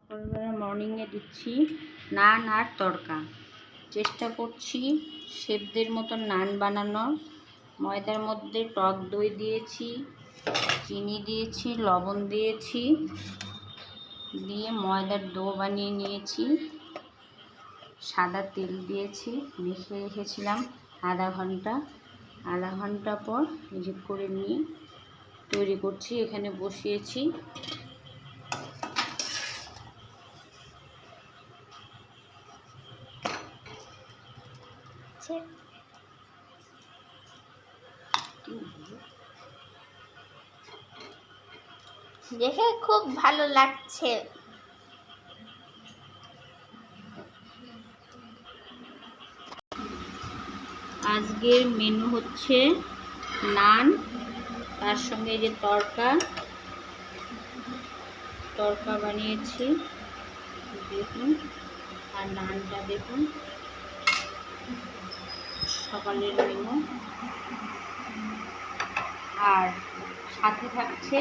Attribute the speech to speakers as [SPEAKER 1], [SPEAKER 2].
[SPEAKER 1] সকালবেলা মর্নিংয়ে দিচ্ছি নান আর তড়কা। চেষ্টা করছি শেফদের মতন নান বানানোর। ময়দার মধ্যে টক দই দিয়েছি, চিনি দিয়েছি, লবণ দিয়েছি, দিয়ে ময়দার ডো বানিয়ে নিয়েছি। সাদা তেল দিয়েছি, মেখে রেখেছিলাম আধা ঘন্টা পর নিজে করে নিয়ে তৈরি করছি। এখানে বসিয়েছি।
[SPEAKER 2] দেখে খুব ভালো লাগছে।
[SPEAKER 1] আজকের মেনু হচ্ছে নান, তার সঙ্গে যে তড়কা বানিয়েছি দেখুন, আর নানটা দেখুন। সকালের মেনু, আর সাথে থাকছে